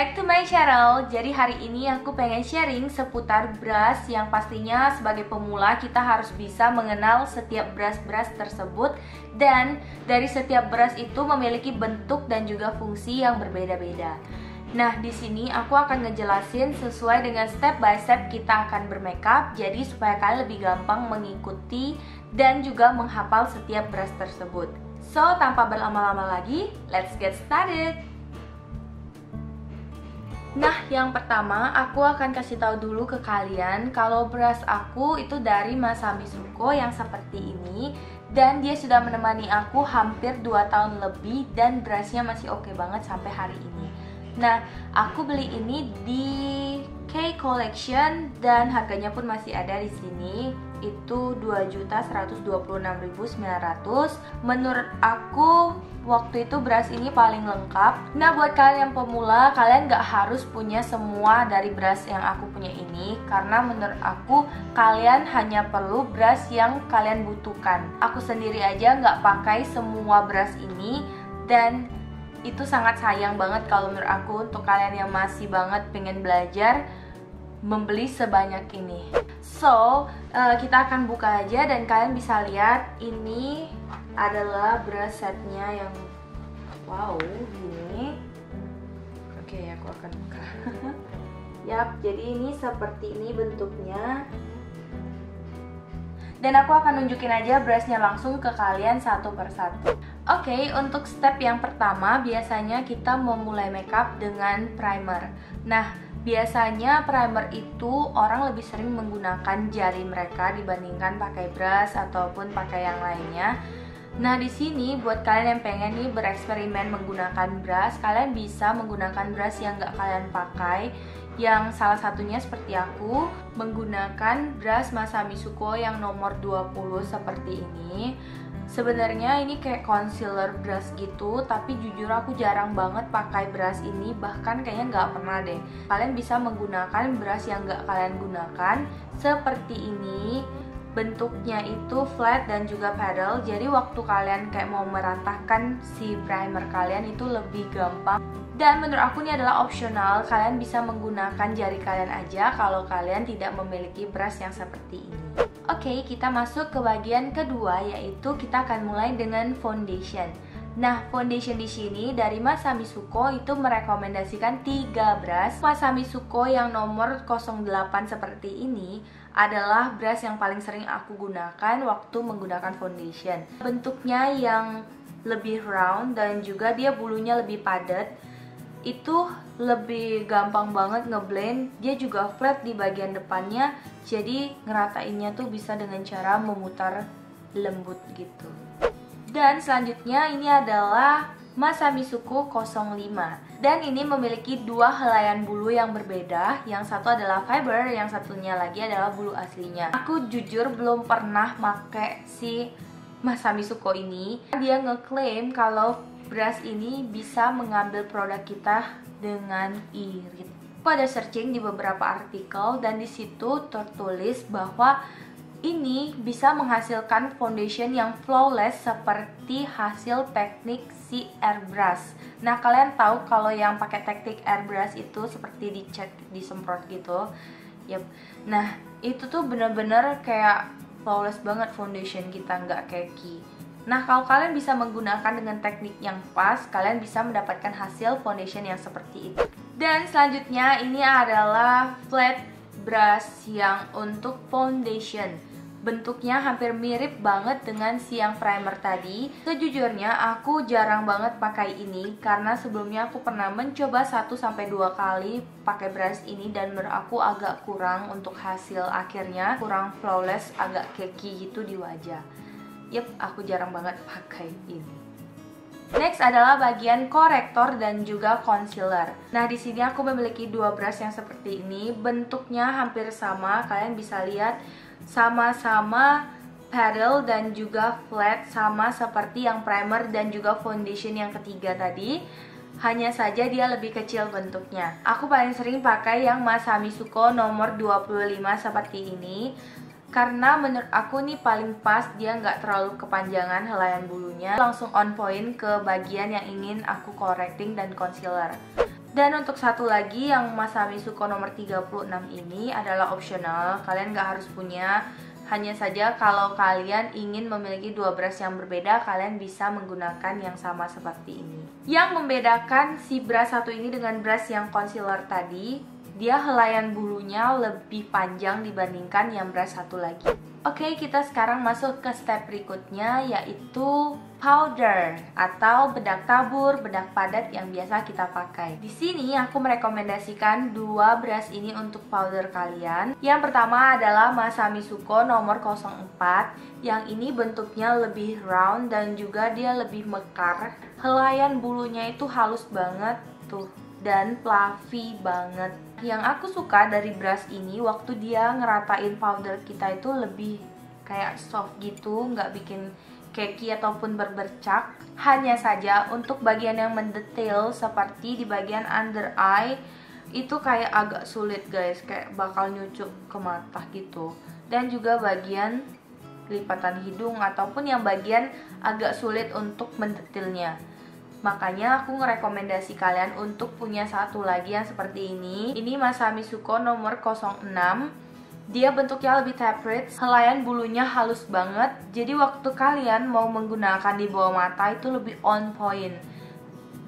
back to my channel. Jadi hari ini aku pengen sharing seputar brush yang pastinya sebagai pemula kita harus bisa mengenal setiap brush-brush tersebut. Dan dari setiap brush itu memiliki bentuk dan juga fungsi yang berbeda-beda. Nah, di sini aku akan ngejelasin sesuai dengan step by step kita akan bermakeup. Jadi supaya kalian lebih gampang mengikuti dan juga menghafal setiap brush tersebut. So, tanpa berlama-lama lagi, let's get started. Nah, yang pertama aku akan kasih tahu dulu ke kalian kalau brush aku itu dari Masami Suko yang seperti ini. Dan dia sudah menemani aku hampir 2 tahun lebih dan brushnya masih oke banget sampai hari ini. Nah, aku beli ini di K Collection dan harganya pun masih ada di sini. Itu 2.126.900. Menurut aku waktu itu brush ini paling lengkap. Nah, buat kalian yang pemula, kalian gak harus punya semua dari brush yang aku punya ini, karena menurut aku kalian hanya perlu brush yang kalian butuhkan. Aku sendiri aja gak pakai semua brush ini, dan itu sangat sayang banget kalau menurut aku untuk kalian yang masih banget pengen belajar membeli sebanyak ini. So, kita akan buka aja dan kalian bisa lihat ini adalah brush setnya yang wow, gini. Oke, aku akan buka. Yap, jadi ini seperti ini bentuknya. Dan aku akan nunjukin aja brushnya langsung ke kalian satu persatu. Oke, untuk step yang pertama biasanya kita memulai makeup dengan primer. Nah, biasanya primer itu orang lebih sering menggunakan jari mereka dibandingkan pakai brush ataupun pakai yang lainnya. Nah, di sini buat kalian yang pengen nih bereksperimen menggunakan brush, kalian bisa menggunakan brush yang nggak kalian pakai. Yang salah satunya seperti aku menggunakan brush Masami Suko yang nomor 20 seperti ini. Sebenarnya ini kayak concealer brush gitu, tapi jujur aku jarang banget pakai brush ini, bahkan kayaknya nggak pernah deh. Kalian bisa menggunakan brush yang nggak kalian gunakan seperti ini. Bentuknya itu flat dan juga paddle, jadi waktu kalian kayak mau meratakan si primer kalian itu lebih gampang. Dan menurut aku ini adalah opsional, kalian bisa menggunakan jari kalian aja kalau kalian tidak memiliki brush yang seperti ini. Oke, kita masuk ke bagian kedua, yaitu kita akan mulai dengan foundation. Nah, foundation di sini dari Masami Suko itu merekomendasikan 3 brush. Masami Suko yang nomor 08 seperti ini adalah brush yang paling sering aku gunakan waktu menggunakan foundation. Bentuknya yang lebih round dan juga dia bulunya lebih padat. Itu lebih gampang banget ngeblend. Dia juga flat di bagian depannya, jadi ngeratainnya tuh bisa dengan cara memutar lembut gitu. Dan selanjutnya ini adalah Masami Suko 05. Dan ini memiliki 2 helaian bulu yang berbeda. Yang satu adalah fiber, yang satunya lagi adalah bulu aslinya. Aku jujur belum pernah pakai si Masami Suko ini. Dia ngeklaim kalau brush ini bisa mengambil produk kita dengan irit. Aku ada searching di beberapa artikel dan di situ tertulis bahwa ini bisa menghasilkan foundation yang flawless seperti hasil teknik si airbrush. Nah, kalian tahu kalau yang pakai teknik airbrush itu seperti dicat, disemprot gitu. Yep. Nah, itu tuh bener-bener kayak flawless banget foundation kita, nggak cakey. Nah, kalau kalian bisa menggunakan dengan teknik yang pas, kalian bisa mendapatkan hasil foundation yang seperti itu. Dan selanjutnya ini adalah flat brush yang untuk foundation. Bentuknya hampir mirip banget dengan si yang primer tadi. Sejujurnya aku jarang banget pakai ini karena sebelumnya aku pernah mencoba 1-2 kali pakai brush ini dan menurut aku agak kurang untuk hasil akhirnya, kurang flawless, agak cakey gitu di wajah. Yep, aku jarang banget pakai ini. Next adalah bagian korektor dan juga concealer. Nah, di sini aku memiliki 2 brush yang seperti ini. Bentuknya hampir sama, kalian bisa lihat sama-sama paddle dan juga flat, sama seperti yang primer dan juga foundation yang ketiga tadi. Hanya saja dia lebih kecil bentuknya. Aku paling sering pakai yang Masami Suko nomor 25 seperti ini. Karena menurut aku nih paling pas, dia nggak terlalu kepanjangan helaian bulunya. Langsung on point ke bagian yang ingin aku correcting dan concealer. Dan untuk satu lagi yang Masami Suko nomor 36 ini adalah optional, kalian nggak harus punya. Hanya saja kalau kalian ingin memiliki dua brush yang berbeda, kalian bisa menggunakan yang sama seperti ini. Yang membedakan si brush satu ini dengan brush yang concealer tadi, dia helaian bulunya lebih panjang dibandingkan yang brush satu lagi. Oke, kita sekarang masuk ke step berikutnya, yaitu powder atau bedak tabur, bedak padat yang biasa kita pakai. Di sini aku merekomendasikan dua brush ini untuk powder kalian. Yang pertama adalah Masami Suko nomor 04. Yang ini bentuknya lebih round dan juga dia lebih mekar. Helaian bulunya itu halus banget tuh dan fluffy banget. Yang aku suka dari brush ini, waktu dia ngeratain powder kita itu lebih kayak soft gitu, nggak bikin cakey ataupun berbercak. Hanya saja untuk bagian yang mendetail seperti di bagian under eye itu kayak agak sulit guys, kayak bakal nyucuk ke mata gitu. Dan juga bagian lipatan hidung ataupun yang bagian agak sulit untuk mendetailnya. Makanya aku ngerekomendasi kalian untuk punya satu lagi yang seperti ini. Ini Masami Suko nomor 06. Dia bentuknya lebih tapered, helaian bulunya halus banget. Jadi waktu kalian mau menggunakan di bawah mata itu lebih on point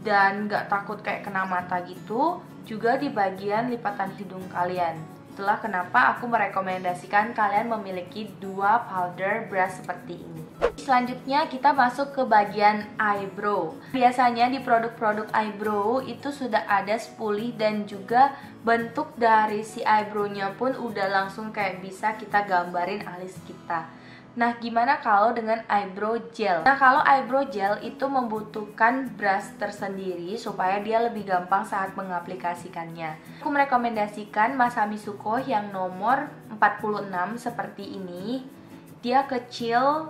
dan gak takut kayak kena mata gitu. Juga di bagian lipatan hidung kalian. Itulah kenapa aku merekomendasikan kalian memiliki dua powder brush seperti ini. Selanjutnya kita masuk ke bagian eyebrow. Biasanya di produk-produk eyebrow itu sudah ada spoolie dan juga bentuk dari si eyebrow-nya pun udah langsung kayak bisa kita gambarin alis kita. Nah, gimana kalau dengan eyebrow gel? Nah, kalau eyebrow gel itu membutuhkan brush tersendiri supaya dia lebih gampang saat mengaplikasikannya. Aku merekomendasikan Masami Suko yang nomor 46 seperti ini. Dia kecil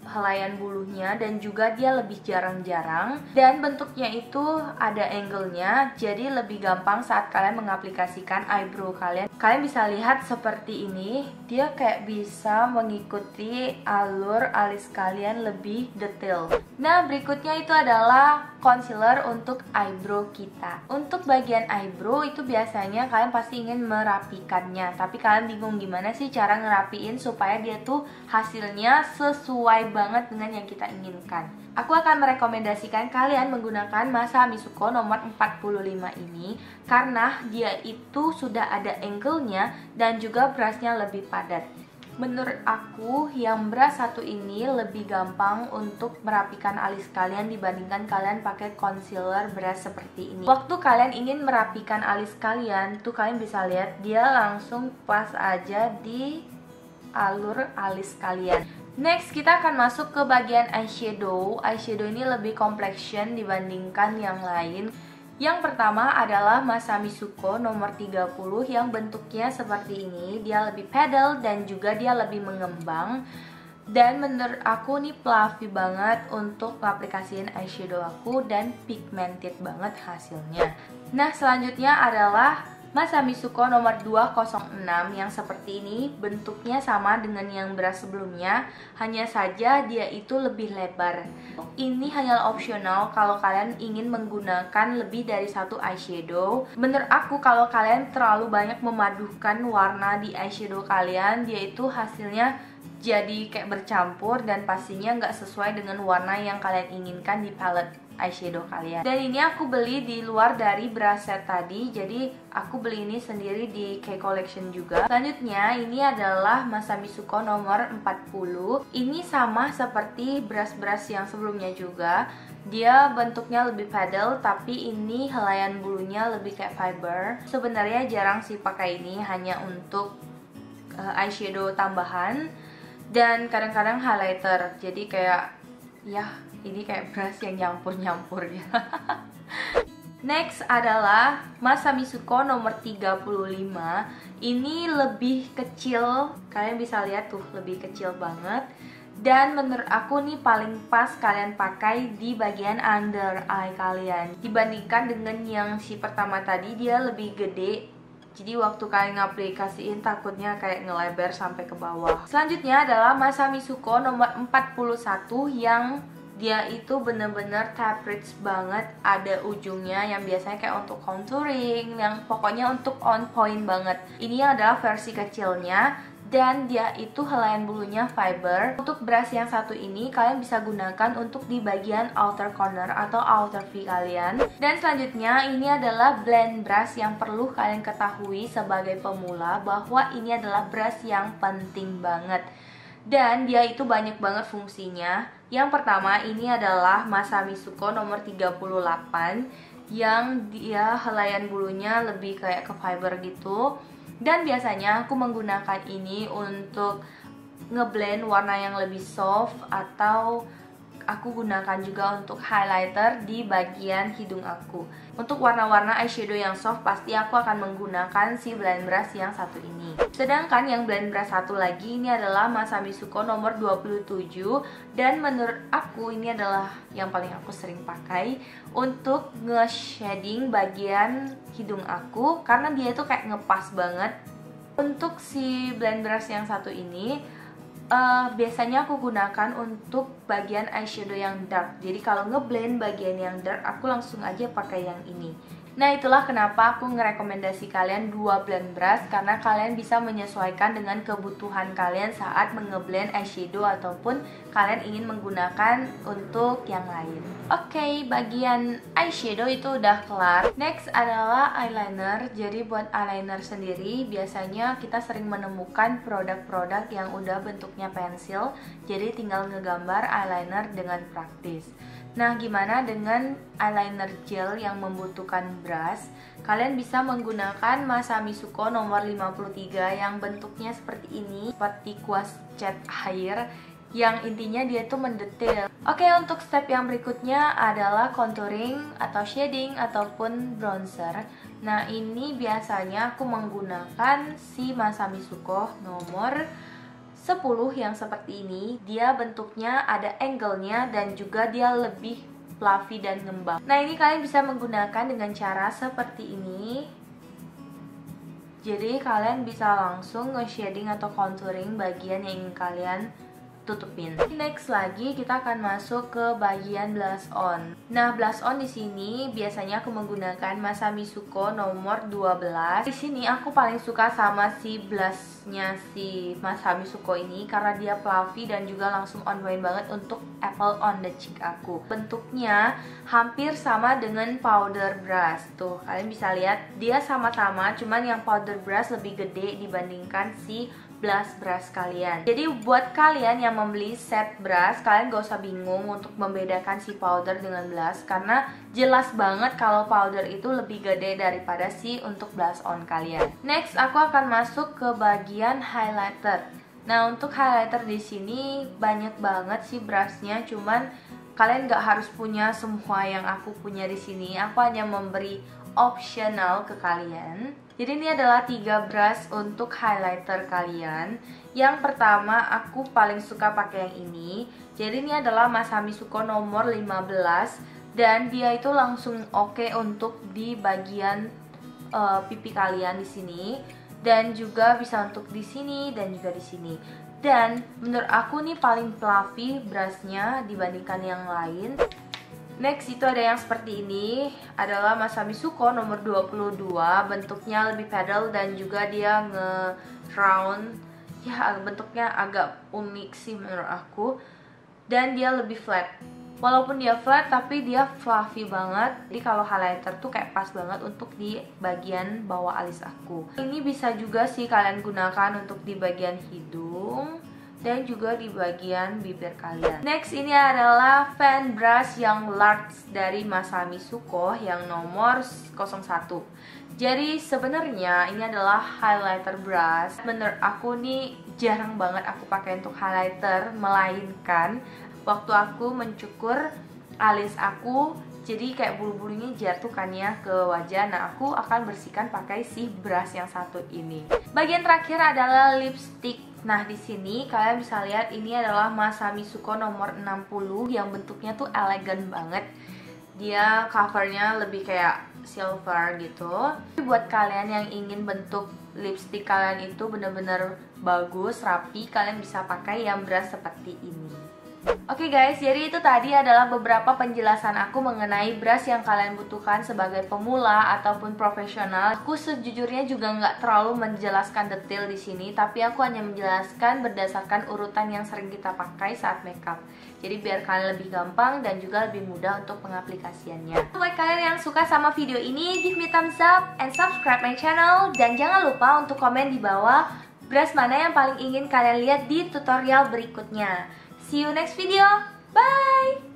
helaian bulunya dan juga dia lebih jarang-jarang dan bentuknya itu ada angle-nya, jadi lebih gampang saat kalian mengaplikasikan eyebrow kalian. Kalian bisa lihat seperti ini, dia kayak bisa mengikuti alur alis kalian lebih detail. Nah, berikutnya itu adalah concealer untuk eyebrow kita. Untuk bagian eyebrow itu biasanya kalian pasti ingin merapikannya, tapi kalian bingung gimana sih cara ngerapiin supaya dia tuh hasilnya sesuai banget dengan yang kita inginkan. Aku akan merekomendasikan kalian menggunakan Masami Suko nomor 45 ini karena dia itu sudah ada angle-nya dan juga brushnya lebih padat. Menurut aku yang brush satu ini lebih gampang untuk merapikan alis kalian dibandingkan kalian pakai concealer brush seperti ini. Waktu kalian ingin merapikan alis kalian tuh kalian bisa lihat dia langsung pas aja di alur alis kalian. Next kita akan masuk ke bagian eyeshadow. Eyeshadow ini lebih complexion dibandingkan yang lain. Yang pertama adalah Masami Suko nomor 30 yang bentuknya seperti ini. Dia lebih pedal dan juga dia lebih mengembang. Dan menurut aku nih fluffy banget untuk ngaplikasiin eyeshadow aku dan pigmented banget hasilnya. Nah, selanjutnya adalah Masami Suko nomor 206 yang seperti ini. Bentuknya sama dengan yang brush sebelumnya, hanya saja dia itu lebih lebar. Ini hanyalah opsional kalau kalian ingin menggunakan lebih dari satu eyeshadow. Menurut aku kalau kalian terlalu banyak memadukan warna di eyeshadow kalian, dia itu hasilnya jadi kayak bercampur dan pastinya nggak sesuai dengan warna yang kalian inginkan di palette eyeshadow kalian. Dan ini aku beli di luar dari brush set tadi, jadi aku beli ini sendiri di K Collection juga. Selanjutnya ini adalah Masami Suko nomor 40. Ini sama seperti brush-brush yang sebelumnya juga. Dia bentuknya lebih paddle, tapi ini helaian bulunya lebih kayak fiber. Sebenarnya jarang sih pakai ini, hanya untuk eyeshadow tambahan dan kadang-kadang highlighter. Jadi kayak ya ini kayak brush yang nyampur-nyampur ya. Next adalah Masami Suko nomor 35. Ini lebih kecil, kalian bisa lihat tuh lebih kecil banget. Dan menurut aku nih paling pas kalian pakai di bagian under eye kalian. Dibandingkan dengan yang si pertama tadi, dia lebih gede. Jadi waktu kalian ngaplikasiin takutnya kayak ngelebar sampai ke bawah. Selanjutnya adalah Masami Suko nomor 41 yang Dia itu bener-bener taprits banget, ada ujungnya yang biasanya kayak untuk contouring, yang pokoknya untuk on point banget. Ini adalah versi kecilnya, dan dia itu helaian bulunya fiber. Untuk brush yang satu ini kalian bisa gunakan untuk di bagian outer corner atau outer V kalian. Dan selanjutnya ini adalah blend brush yang perlu kalian ketahui sebagai pemula, bahwa ini adalah brush yang penting banget. Dan dia itu banyak banget fungsinya. Yang pertama ini adalah Masami Suko nomor 38, yang dia helaian bulunya lebih kayak ke fiber gitu. Dan biasanya aku menggunakan ini untuk ngeblend warna yang lebih soft, atau aku gunakan juga untuk highlighter di bagian hidung aku. Untuk warna-warna eyeshadow yang soft pasti aku akan menggunakan si blend brush yang satu ini. Sedangkan yang blend brush satu lagi ini adalah Masami Suko nomor 27, dan menurut aku ini adalah yang paling aku sering pakai untuk nge-shading bagian hidung aku, karena dia itu kayak ngepas banget. Untuk si blend brush yang satu ini biasanya aku gunakan untuk bagian eyeshadow yang dark. Jadi kalau ngeblend bagian yang dark, aku langsung aja pakai yang ini. Nah, itulah kenapa aku ngerekomendasi kalian dua blend brush, karena kalian bisa menyesuaikan dengan kebutuhan kalian saat mengeblend eyeshadow ataupun kalian ingin menggunakan untuk yang lain. Oke, bagian eyeshadow itu udah kelar. Next adalah eyeliner. Jadi buat eyeliner sendiri biasanya kita sering menemukan produk-produk yang udah bentuknya pensil, jadi tinggal ngegambar eyeliner dengan praktis. Nah, gimana dengan eyeliner gel yang membutuhkan brush? Kalian bisa menggunakan Masami Suko nomor 53 yang bentuknya seperti ini, seperti kuas cat air, yang intinya dia tuh mendetail. Oke, untuk step yang berikutnya adalah contouring atau shading ataupun bronzer. Nah, ini biasanya aku menggunakan si Masami Suko nomor 10 yang seperti ini. Dia bentuknya ada angle-nya dan juga dia lebih fluffy dan ngembang. Nah, ini kalian bisa menggunakan dengan cara seperti ini. Jadi kalian bisa langsung nge-shading atau contouring bagian yang ingin kalian tutupin. Next lagi kita akan masuk ke bagian blush on. Nah, blush on di sini biasanya aku menggunakan Masami Suko nomor 12. Di sini aku paling suka sama si blushnya si Masami Suko ini karena dia fluffy dan juga langsung on point banget untuk apple on the cheek aku. Bentuknya hampir sama dengan powder brush. Tuh, kalian bisa lihat dia sama-sama, cuman yang powder brush lebih gede dibandingkan si blush brush kalian. Jadi buat kalian yang membeli set brush, kalian gak usah bingung untuk membedakan si powder dengan blush, karena jelas banget kalau powder itu lebih gede daripada si untuk blush on kalian. Next, aku akan masuk ke bagian highlighter. Nah, untuk highlighter di sini banyak banget sih brushnya, cuman kalian gak harus punya semua yang aku punya di sini. Aku hanya memberi optional ke kalian. Jadi ini adalah 3 brush untuk highlighter kalian. Yang pertama aku paling suka pakai yang ini. Jadi ini adalah Masami Suko nomor 15 dan dia itu langsung oke untuk di bagian pipi kalian di sini, dan juga bisa untuk di sini dan juga di sini. Dan menurut aku nih paling fluffy brushnya dibandingkan yang lain. Next itu ada yang seperti ini, adalah Masami Suko nomor 22. Bentuknya lebih pedal dan juga dia nge-round. Ya, bentuknya agak unik sih menurut aku. Dan dia lebih flat. Walaupun dia flat tapi dia fluffy banget. Jadi kalau highlighter tuh kayak pas banget untuk di bagian bawah alis aku. Ini bisa juga sih kalian gunakan untuk di bagian hidung dan juga di bagian bibir kalian. Next ini adalah fan brush yang large dari Masami Suko yang nomor 01. Jadi sebenarnya ini adalah highlighter brush. Menurut aku nih jarang banget aku pakai untuk highlighter, melainkan waktu aku mencukur alis aku, jadi kayak bulu-bulunya jatuh kan ya ke wajah. Nah, aku akan bersihkan pakai si brush yang satu ini. Bagian terakhir adalah lipstick. Nah, di sini kalian bisa lihat ini adalah Masami Suko nomor 60 yang bentuknya tuh elegan banget. Dia covernya lebih kayak silver gitu. Tapi buat kalian yang ingin bentuk lipstick kalian itu bener-bener bagus, rapi, kalian bisa pakai yang brush seperti ini. Oke guys, jadi itu tadi adalah beberapa penjelasan aku mengenai brush yang kalian butuhkan sebagai pemula ataupun profesional. Aku sejujurnya juga nggak terlalu menjelaskan detail di sini, tapi aku hanya menjelaskan berdasarkan urutan yang sering kita pakai saat makeup. Jadi biar kalian lebih gampang dan juga lebih mudah untuk pengaplikasiannya. Buat kalian yang suka sama video ini, give me thumbs up and subscribe my channel. Dan jangan lupa untuk komen di bawah brush mana yang paling ingin kalian lihat di tutorial berikutnya. See you next video. Bye!